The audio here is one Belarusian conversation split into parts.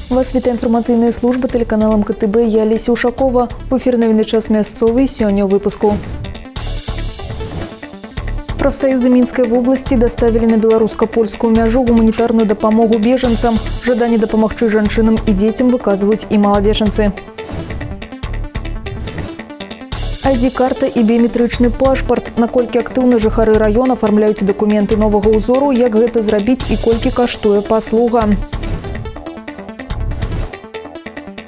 Вас вітае інфармацыйная служба тэлеканалам КТБ. Я Леся Ушакова. В эфир навіны час мясцовый сёння ў выпуску. Профсоюзы Минской области доставили на белорусско-польскую мяжу гуманитарную допомогу беженцам. Жаданне дапамагчы жанчынам и детям выказывают и маладзечанцы. ID-карта и биометричный пашпарт. Наколькі актыўна жыхары района оформляют документы нового узору, як гэта зрабіць и колькі каштуе паслуга.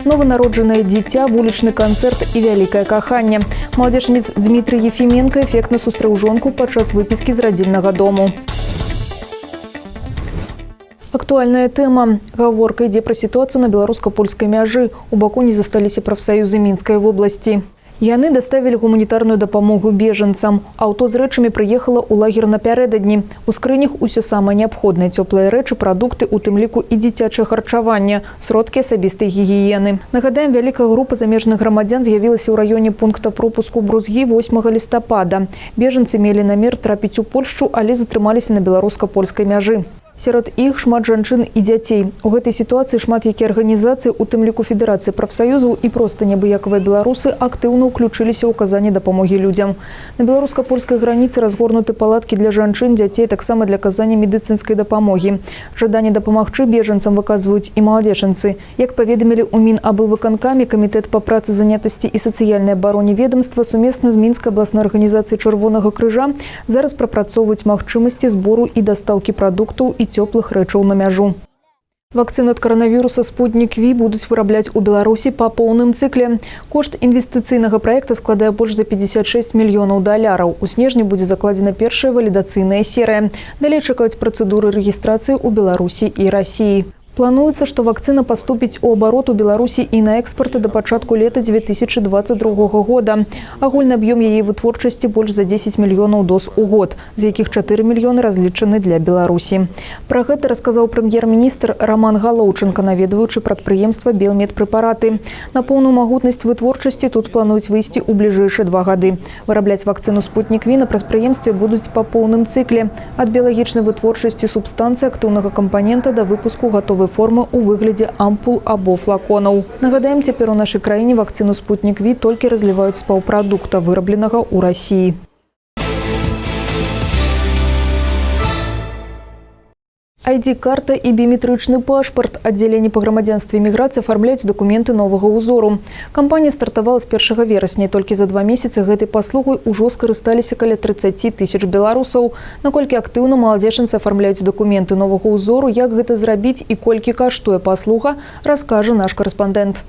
Новонародженное дитя, вулічны канцэрт и вялікае каханне. Маладзечанец Дмитрий Ефименко эффектна сустрэў жонку падчас выпіскі з радзільнага дому. Актуальная тема. Гаворка ідзе пра сітуацыю на беларуска-польскай мяжы. У баку не засталіся прафсаюзы Мінскай вобласці. Яны доставили гуманитарную допомогу беженцам. Аўто з рэчамі прыехала ў лагер напярэдадні. У скрынях усё самае неабходнае: цёплыя рэчы, прадукты, у тым ліку і дзіцячае харчаванне, сродкі асабістай гігіены. Нагадаем, вялікая група замежных грамадзян з'явілася ў раёне пункта пропуску Брузгі 8 лістапада. Беженцы мелі намер трапіць у Польшчу, але затрымаліся на беларуска-польскай мяжы. Сярод іх шмат жанчын і дзяцей. У гэтай сітуацыі шмат якія арганізацыі, у тым ліку Федэрацыі прафсаюзаў і проста небыякавыя беларусы актыўна ўключыліся ў аказанне дапамогі людзям. На беларуска-польскай граніцы разгорнуты палаткі для жанчын, дзяцей, таксама для аказання медыцынскай дапамогі. Жаданне дапамагчы бежанцам выказваюць і маладзечанцы. Як паведамілі ў Мінаблвыканкаме, Камітэт па працы, занятасці і сацыяльнай абароне ведомства сумесна з Мінскай абласной арганізацыяй Чырвонага крыжа зараз прапрацоўваюць магчымасці збору і дастаўкі прадуктаў і цёплых рэчаў на мяжу. Вакцыну ад каранавіруса «Спутник Ви» будуць вырабляць у Беларусі па поўным цыкле. Кошт інвестыцыйнага праекта складае больш за $56 мільёнаў. У снежні будзе закладзена першая валідацыйная серыя. Далей чакаюць працэдуры рэгістрацыі ў Беларусі і Расіі. Плануецца, што вакцына паступіць у абарот у Беларусі і на экспарт да пачатку лета 2022 года. Агульны аб'ём яе вытворчасці больш за 10 мільёнаў доз у год, з якіх 4 мільёны разлічаны для Беларусі. Пра гэта расказаў прэм'ер-міністр Роман Галоўченко, наведваючы прадпрыемства «Белмедпрэпараты». На поўную магутнасць вытворчасці тут плануюць выйсці ў бліжэйшыя 2 гады. Вырабляць вакцыну «Спутник Ви» на прадпрыемстве будуць па поўным цыкле. Ад біялагічнай вытворчасці субстанцыі актыўнага кампанента да выпуску гатовай формы ў выглядзе ампул або флаконаў. Нагадаем, цяпер у нашай краіне вакцыну «Спутник Ви» толькі разліваюць з паўпрадукта, вырабленага ў Расіі. ID-карта и биометричный пашпарт. Отделение по грамадзянстве и миграции оформляют документы нового узору. Кампания стартовала с 1 верасня. Только за 2 месяца этой послугой уже скарысталіся каля 30 тысяч беларусаў. Наколькі актыўна маладзечанцы оформляют документы нового узору, як гэта зрабіць и колькі каштуе паслуга, расскажет наш корреспондент.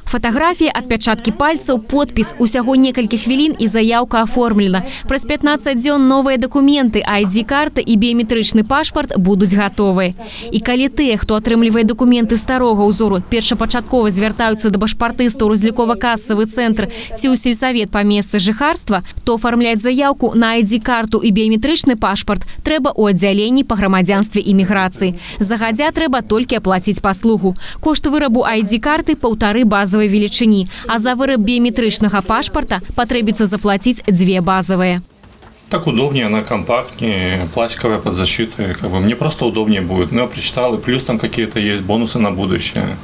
Фотографии, отпечатки пальцев, подпись, усяго некалькі хвілін и заявка оформлена. Праз 15 дзён новые документы, ID-карта и биометричный пашпарт будут готовы. И калі тыя, хто атрымлівае документы старого узору, першапачаткова звяртаюцца да башпартыста ў разлікова-кассавы цэнтр ці ў сельсавет па месцы жыхарства, то оформляць заявку на ID-карту и биометричный пашпарт трэба ў аддзяленні па грамадзянстве і міграцыі. Загадзя трэба толькі аплаціць паслугу. Кошт вырабу ID-карты 1,5 базовой величине, а за выраб биометричного пашпарта потребуется заплатить 2 базовые. Так удобнее, она компактнее, пластиковая под защитой. Мне просто удобнее будет. Но я прочитал, и плюс там какие-то есть бонусы на будущее,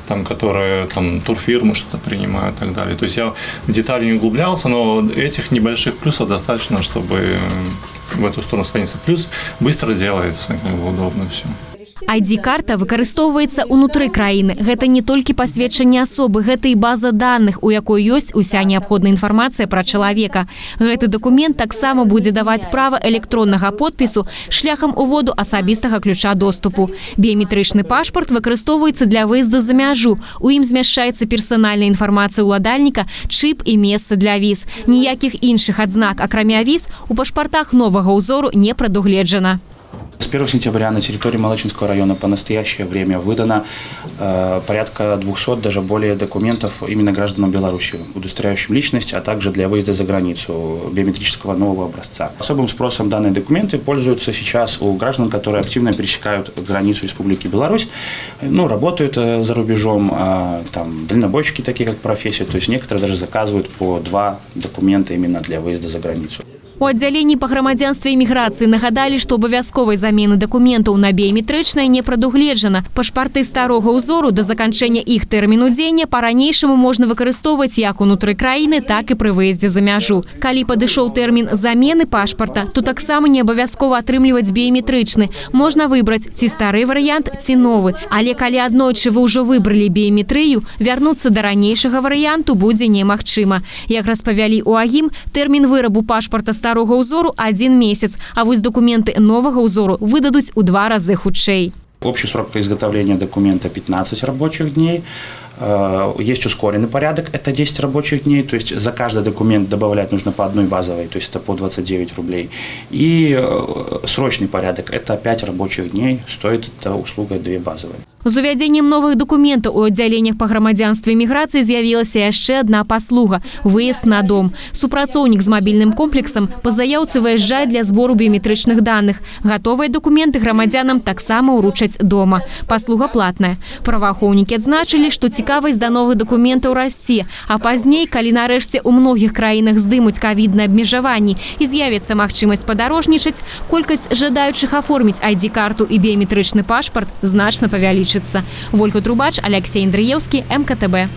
там, которые турфирмы что-то принимают и так далее. То есть я в детали не углублялся, но этих небольших плюсов достаточно, чтобы в эту сторону склониться. Плюс быстро делается, удобно все. ID-карта выкарыстоўваецца ўнутры краіны. Гэта не толькі пасведчанне асобы, гэта і база даных, у якой ёсць уся неабходная інфармацыя пра чалавека. Гэты дакумент таксама будзе даваць права электроннага подпісу шляхам уводу асабістага ключа доступу. Біометрычны пашпарт выкарыстоўваецца для выезда за мяжу. У ім змяшчаецца персанальная інфармацыя ўладальніка, чып і месца для віз. Ніякіх іншых адзнак, акрамя віз, у пашпартах новага ўзору не прадугледжана. С 1 сентября на территории Молочинского района по настоящее время выдано порядка 200, даже более документов именно гражданам Беларуси, удостоверяющим личность, а также для выезда за границу биометрического нового образца. Особым спросом данные документы пользуются сейчас у граждан, которые активно пересекают границу Республики Беларусь, работают за рубежом, там дальнобойщики такие как профессия, то есть некоторые даже заказывают по 2 документа именно для выезда за границу. У У аддзяленні па грамадзянстве і міграцыі нагадалі, што абавязковай замены дакументаў на біяметрычнае не прадугледжана. Пашпарты старога ўзору да заканчэння іх тэрміну дзеяння па-ранейшаму можна выкарыстоўваць як унутры краіны, так і пры выездзе за мяжу. Калі падышоў тэрмін замены пашпарта, то таксама не абавязкова атрымліваць біяметрычны. Можна выбраць ці стары варыянт, ці новы. Але калі аднойчы вы ўжо выбралі біяметрыю, вярнуцца да ранейшага варыянту будзе немагчыма. Як распавялі ў АГІМ, тэрмін вырабу пашпарта старого узору 1 месяц, а вось документы нового узору выдадуць у 2 разы хутчэй. Общий срок по изготовлению документа 15 рабочих дней. Есть ускоренный порядок, это 10 рабочих дней, то есть за каждый документ добавлять нужно по одной базовой, то есть это по 29 рублей. И срочный порядок, это 5 рабочих дней, стоит эта услуга 2 базовые. З увядзеннем новых дакументаў у аддзяленнях па грамадзянстве і міграцыі з'явілася яшчэ адна паслуга – выезд на дом. Супрацоўнік з мабільным комплексам па заяўцы выязджае для збору біяметрычных даных. Гатовыя дакументы грамадзянам таксама ўручаць дома. Паслуга платная. Праваахоўнікі адзначылі, што цікавасць да новых дакументаў расце, а пазней, калі нарэшце ў многіх краінах здымуць ковідныя абмежаванні і з'явіцца магчымасць падарожнічаць, колькасць жадаючых аформіць ID-карту і біяметрычны пашпарт значна павялічыцца. Вольга Трубач, Алексей Андрыеўскі, МКТБ.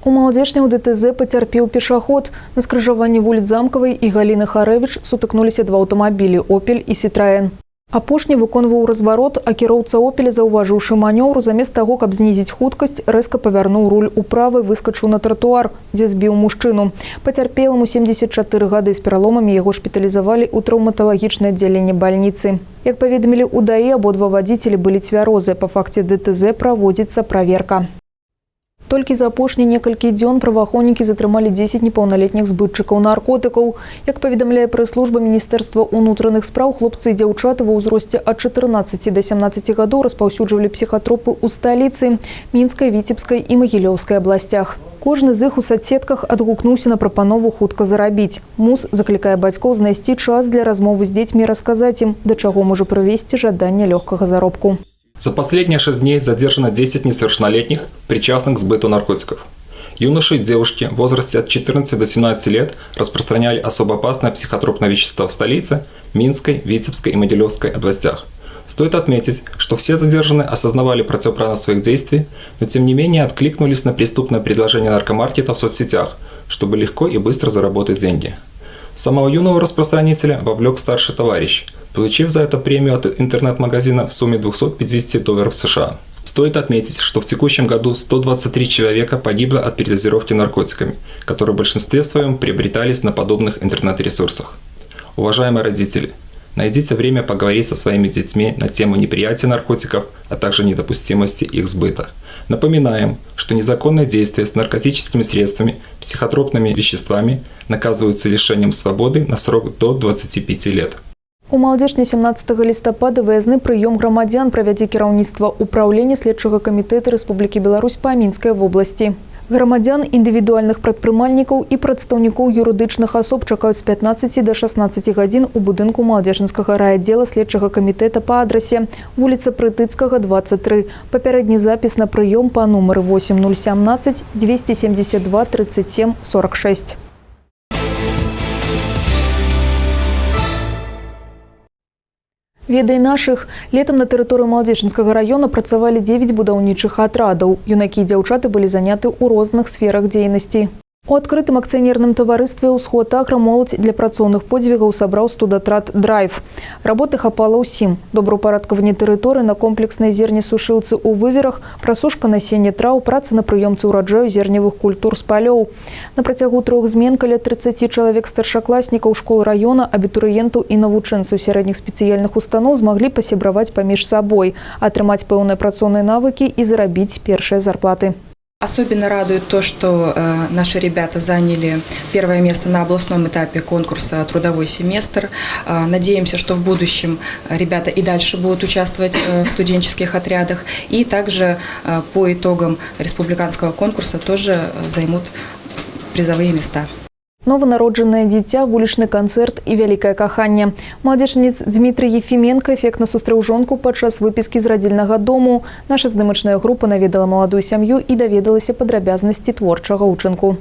У Малодзешня ў ДТЗ пацярпеў пешаход. На скрыжаванні вуліц Замкавай і Галіны Харэвіч сутыкнуліся 2 аўтамабілі «Опель» і «Сітраен». Апошні выконваў разварот, а кіроўца «Опеля», заўважыўшы манёўр, замест таго, каб знізіць хуткасць, рэзка павярнуў руль управа і выскачыў на тратуар, дзе збіў мужчыну. Пацярпеламу 74 гады, з пераломамі яго шпіталізавалі ў траўматалагічнае аддзяленне бальніцы. Як паведамілі ў ДАІ, абодва вадзіцелі былі цвярозыя. Па факце ДТЗ праводзіцца праверка. Толькі за апошнія некалькі дзён праваахоўнікі затрымалі 10 непаўналетніх збытчыкаў наркотыкаў. Як паведамляе прэс-служба Міністэрства ўнутраных спраў, хлопцы і дзяўчаты ва ўзросце ад 14 да 17 гадоў распаўсюджвалі псіхатропы ў сталіцы, Мінскай, Віцебскай і Магілёўскай абласцях. Кожны з іх у соцсетках адгукнуўся на прапанову хутка зарабіць. МУС заклікае бацькоў знайсці час для размовы з дзецьмі і расказаць ім, да чаго можа прывесці жаданне лёгкага заробку. За последние 6 дней задержано 10 несовершеннолетних, причастных к сбыту наркотиков. Юноши и девушки в возрасте от 14 до 17 лет распространяли особо опасное психотропное вещество в столице, Минской, Витебской и Могилевской областях. Стоит отметить, что все задержанные осознавали противоправность своих действий, но тем не менее откликнулись на преступное предложение наркомаркета в соцсетях, чтобы легко и быстро заработать деньги. Самого юного распространителя вовлек старший товарищ, получив за это премию от интернет-магазина в сумме $250 США. Стоит отметить, что в текущем году 123 человека погибло от передозировки наркотиками, которые в большинстве своем приобретались на подобных интернет-ресурсах. Уважаемые родители, найдите время поговорить со своими детьми на тему неприятия наркотиков, а также недопустимости их сбыта. Напоминаем, что незаконные действия с наркотическими средствами, психотропными веществами наказываются лишением свободы на срок до 25 лет. У Малодзешні 17 лістапада выязны прыём грамадзян правядзе кіраўніцтва ўпраўлення следчага камітэта Рэспублікі Беларусь па Мінскай вобласці. Грамадзян, індывідуальных прадпрымальнікаў і прадстаўнікоў юрыдычных асоб чакаюць з 15 до 16 гадзін у будынку Малодзешнскага райаддзела следчага камітэта па адрасе вуліца Прытыцкага, 23. Папярэдні запіс на прыём па нумары 8017 272 37 46. Ведай нашых. Летом на тэрыторыі Малодзешнскага раёна працавалі 9 будаўнічых атрадаў. Юнакі і дзяўчаты былі заняты ў розных сферах дзейнасці. У адкрытым акцыянерным таварыстве «Усход Агра» моладзь для працоўных подзвігаў сабраў студатрад «Драйв». Работы хапала ўсім. Добраўпарадкаванне тэрыторыі на комплекснай зернесушылцы ў выверах, прасушка насення траў, праца на прыёмцы ўраджаю зерневых культур з палёў. На працягу 3 змен каля 30 чалавек старшакласнікаў школ раёна, абітурыентаў і навучэнцаў сярэдніх спецыяльных устаноў змаглі пасябраваць паміж сабой, атрымаць пэўныя працоўныя навыкі і зарабіць першыя зарплаты. Особенно радует то, что наши ребята заняли первое место на областном этапе конкурса «Трудовой семестр». Надеемся, что в будущем ребята и дальше будут участвовать в студенческих отрядах. И также по итогам республиканского конкурса тоже займут призовые места. Новонароджанае дзіця, вулічны канцэрт і вялікае каханне. Маладзечнец Дмітрый Ефіменка эфектна сустрэў жонку падчас выпіскі з радзільнага дому. Наша здымачная група наведала маладую сям'ю і даведалася падрабязнасці творчага ўчынку.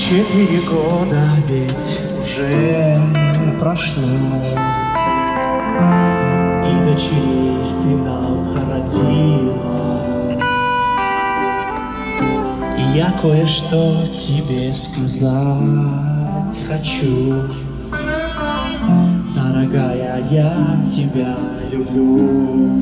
4 года ведь уже прошло, и дочерей ты нам родила. И я кое-что тебе сказать хочу. Дорогая, я тебя люблю.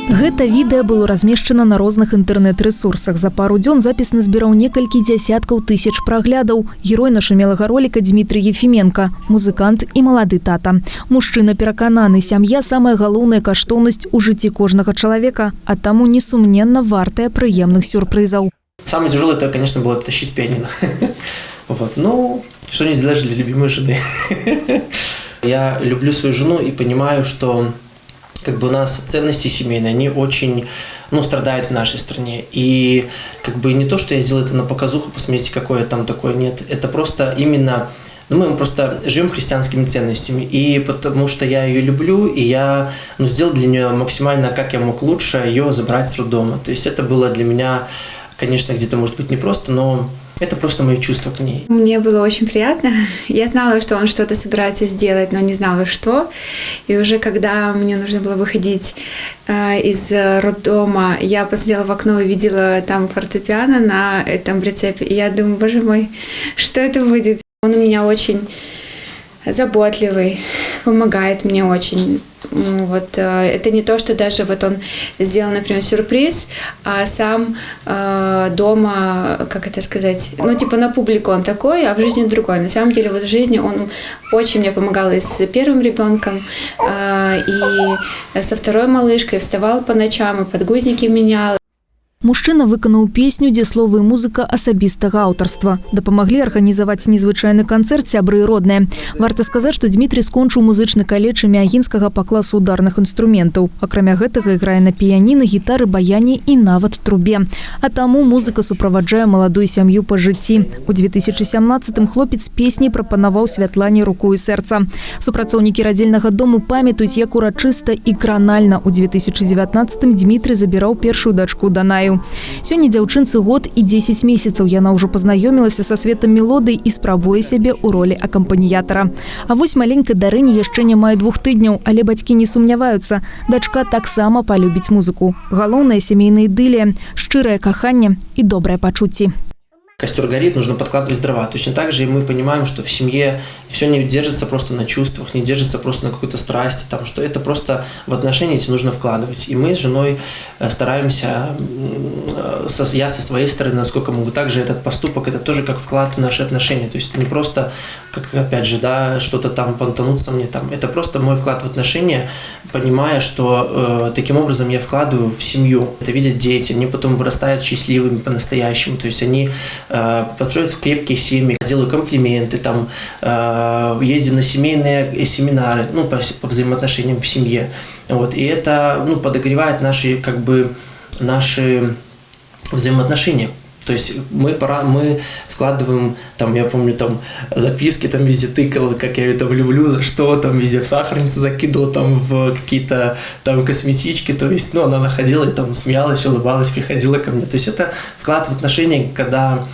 Гэта відэа было размешчана на розных інтэрнэт-рэсурсах. За пару дзён запіс назбіраў некалькі дзясяткаў тысяч праглядаў. Герой нашумелага роліка Дмітрий Ефіменко, музыкант і малады тата. Мужчына перакананы, сям'я – самая галоўная каштоўнасць у жыцці кожнага чалавека, а таму несумненна вартая прыемных сюрпрызаў. Самое тяжелое, это, конечно, было тащить пианино. Вот. Ну, что не сделаешь для любимой жены. Я люблю свою жену и понимаю, что как бы у нас ценности семейные, они очень, страдают в нашей стране. И как бы не то, что я сделал это на показуху, посмотрите, какое там такое, нет. Это просто именно, мы просто живем христианскими ценностями. И потому что я ее люблю, и я сделал для нее максимально, как я мог лучше, ее забрать с роддома. То есть это было для меня, конечно, где-то, может быть, непросто, но это просто мои чувства к ней. Мне было очень приятно. Я знала, что он что-то собирается сделать, но не знала, что. И уже когда мне нужно было выходить из роддома, я посмотрела в окно и видела там фортепиано на этом прицепе. И я думаю, боже мой, что это будет? Он у меня очень заботливый, помогает мне очень. Вот, это не то, что даже вот он сделал, например, сюрприз, а сам дома, как это сказать, на публику он такой, а в жизни другой. На самом деле, вот в жизни он очень мне помогал и с первым ребенком, и со второй малышкой, вставал по ночам, и подгузники менял. Мужчына выканаў песню, дзе словы і музыка асабістага аўтарства. Дапамаглі арганізаваць незвычайны канцэрт сябры і родныя. Варта сказаць, што Дмітрий скончыў музычны каледж Агінскага па класу ударных інструментаў. Акрамя гэтага іграе на піяніна, гітары, баяне і нават трубе. А таму музыка суправаджае маладую сям'ю па жыцці. У 2017-м хлопец песняй прапанаваў Святлане руку і сэрца. Супрацоўнікі радзільнага дому памятаюць, як урачыста і кранальна у 2019-м Дмітрий забіраў першую дачку Данаю. Сёння дзяўчынцы год і 10 месяцаў. Яна ўжо пазнаёмілася са светам мелодый і спрабуе сябе ў ролі акампаніятара. А вось маленькай Дарыне яшчэ не мае 2 тыдняў, але бацькі не сумняваюцца. Дачка таксама палюбіць музыку. Галоўная сямейная ідылія, шчырае каханне і добрыя пачуцці. Костер горит, нужно подкладывать дрова. Точно так же и мы понимаем, что в семье все не держится просто на чувствах, не держится просто на какой-то страсти, там, что это просто в отношения эти нужно вкладывать. И мы с женой стараемся, я со своей стороны, насколько могу, также этот поступок, это тоже как вклад в наши отношения. То есть это не просто, как опять же, что-то там понтануться мне там. Это просто мой вклад в отношения, понимая, что таким образом я вкладываю в семью. Это видят дети, они потом вырастают счастливыми по-настоящему. То есть они построят крепкие семьи, делаю комплименты, там, ездим на семейные семинары, по взаимоотношениям в семье. Вот, и это подогревает наши взаимоотношения. То есть мы вкладываем, там, я помню, там записки, там везде тыкал, как я это люблю, за что, там везде в сахарницу закидывал, там в какие-то там косметички, то есть, она находила и там смеялась, улыбалась, приходила ко мне. То есть это вклад в отношения, когда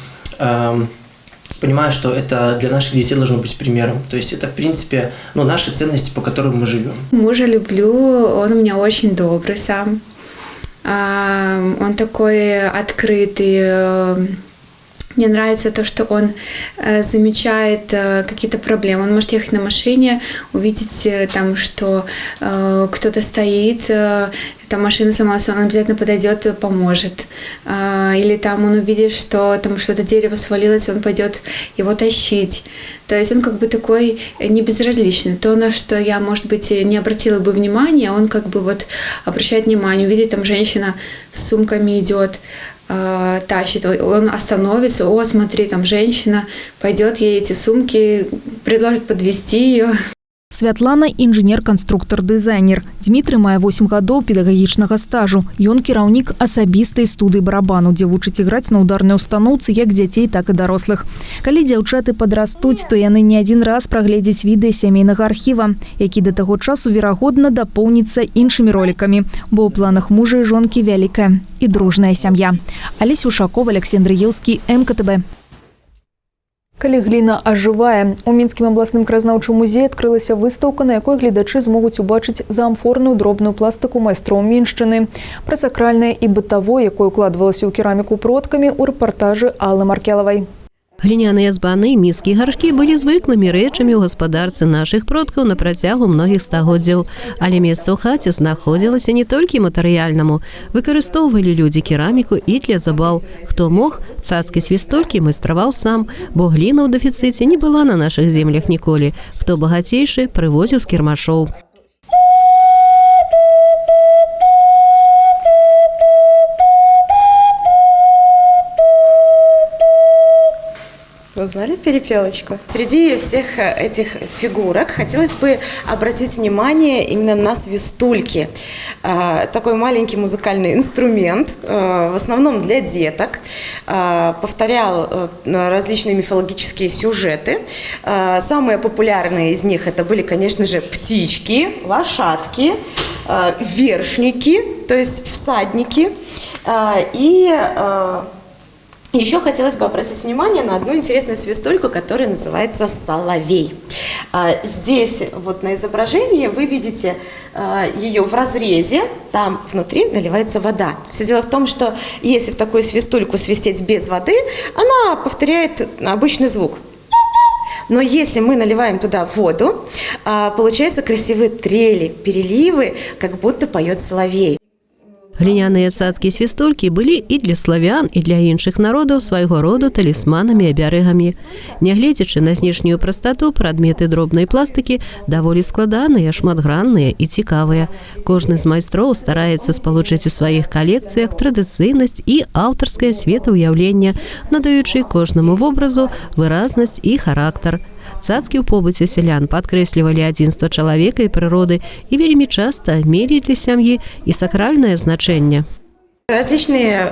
понимаю, что это для наших детей должно быть примером. То есть это, в принципе, наши ценности, по которым мы живем. Мужа люблю, он у меня очень добрый сам. Он такой открытый. Мне нравится то, что он замечает какие-то проблемы. Он может ехать на машине, увидеть там, что кто-то стоит, там машина сломалась, он обязательно подойдет и поможет. Или там он увидит, что там что-то дерево свалилось, он пойдет его тащить. То есть он как бы такой не безразличный. То, на что я, может быть, не обратила бы внимания, он как бы вот обращает внимание, увидит, там женщина с сумками идет, тащит, он остановится, смотри, там женщина, пойдет ей эти сумки, предложит подвезти ее. Святлана – інжынер-канструктар-дызайнер. Дмітрий мае 8 гадоў педагагічнага стажу. Ён кіраўнік асабістай студыі барабану, дзе вучыць іграць на ударнай устаноўцы як дзяцей, так і дарослых. Калі дзяўчаты падрастуць, то яны не адзін раз прагледзяць відэа сямейнага архіва, які да таго часу, верагодна, дапоўніцца іншымі ролікамі, бо ў планах мужа і жонкі вялікая і дружная сям'я. Алеся Ушакова, Алексей Андреевский, МКТБ. Калі гліна ажывае, у мінскім абласным краязнаўчым музеі адкрылася выстаўка, на якой гледачы змогуць убачыць заамфорную дробную пластыку майстроў міншчыны. Пра сакральнае і бытавое, якое укладвалася ў кераміку продкамі, у рэпартажы Аллы Маркелавай. Гліняныя збаны, міскі і гаршкі былі звыклымі рэчамі ў гаспадарцы нашых продкаў на працягу многіх стагоддзяў. Але месца ў хаце знаходзілася не толькі матэрыяльнаму. Выкарыстоўвалі людзі кераміку і для забаў. Хто мог, цацкі свістолькі майстраваў сам, бо гліна ў дэфіцыце не была на нашых землях ніколі. Хто багацейшы, прывозіў з кірмашоў. Узнали перепелочку? Среди всех этих фигурок хотелось бы обратить внимание именно на свистульки. Такой маленький музыкальный инструмент, в основном для деток. Повторял различные мифологические сюжеты. Самые популярные из них это были, конечно же, птички, лошадки, вершники, то есть всадники и... Еще хотелось бы обратить внимание на одну интересную свистульку, которая называется «Соловей». Здесь вот на изображении вы видите ее в разрезе, там внутри наливается вода. Все дело в том, что если в такую свистульку свистеть без воды, она повторяет обычный звук. Но если мы наливаем туда воду, получаются красивые трели, переливы, как будто поет соловей. Гліняныя цацкі і свістулькі былі і для славян, і для іншых народаў свайго роду талісманамі і абярэгамі. Нягледзячы на знешнюю прастату, прадметы дробнай пластыкі даволі складаныя, шматгранныя і цікавыя. Кожны з майстроў стараецца спалучыць у сваіх калекцыях традыцыйнасць і аўтарскае светаўяўленне, надаючы кожнаму вобразу выразнасць і характар. Цацкі ў побыце сялян падкрэслівалі адзінства чалавека і прыроды і вельмі часта мелі для сям'і і сакральнае значэнне. Различные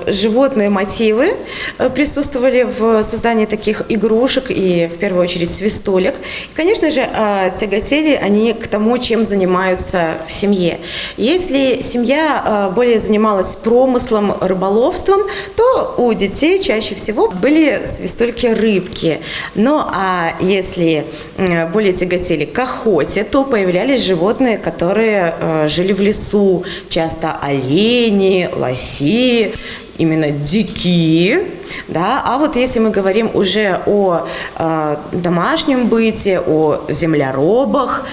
животные мотивы присутствовали в создании таких игрушек и, в первую очередь, свистулек. И, конечно же, тяготели они к тому, чем занимаются в семье. Если семья более занималась промыслом, рыболовством, то у детей чаще всего были свистульки-рыбки. Ну, а если более тяготели к охоте, то появлялись животные, которые жили в лесу, часто олени, лоси, именно дикие, да. А вот если мы говорим уже о домашнем быте, о землеробах,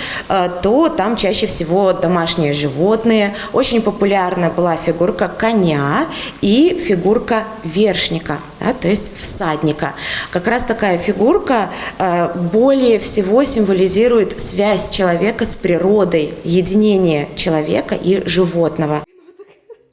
то там чаще всего домашние животные. Очень популярна была фигурка коня и фигурка вершника, да, то есть всадника. Как раз такая фигурка более всего символизирует связь человека с природой, единение человека и животного.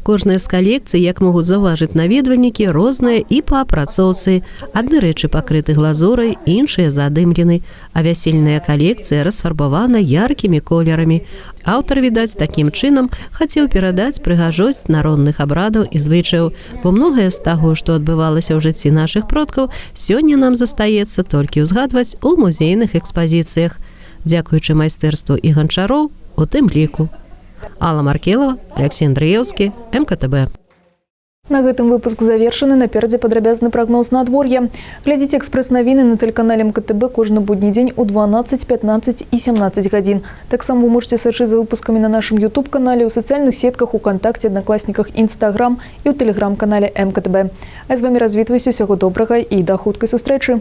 Кожная з калекцый, як могуць заўважыць наведвальнікі, розная і па апрацоўцы. Адны рэчы пакрыты глазурай, іншыя задымлены, а вясельная калекцыя расфарбавана яркімі колерамі. Аўтар, відаць, такім чынам хацеў перадаць прыгажосць народных абрадаў і звычаяў, бо многае з таго, што адбывалася ў жыцці нашых продкаў, сёння нам застаецца толькі ўзгадваць у музейных экспазіцыях. Дзякуючы майстэрству і ганчароў, у тым ліку. Алла Маркелава, Алексей Андреевский, МКТБ. На гэтым выпуск завершаны. Наперадзе падрабязны прагноз надвор'я. Глядзіце экспрэс-навіны на тэлеканале МКТБ кожны будні дзень у 12, 15 і 17 гадзін. Таксама вы можете сачыць за выпускамі на нашым YouTube-канале, у сацыяльных сетках, УКонтакце, Аднакласніках, Інстаграм і ў тэлеграм-канале МКТБ. А з вамі развітваюся, усяго добрага і да хуткай сустрэчы.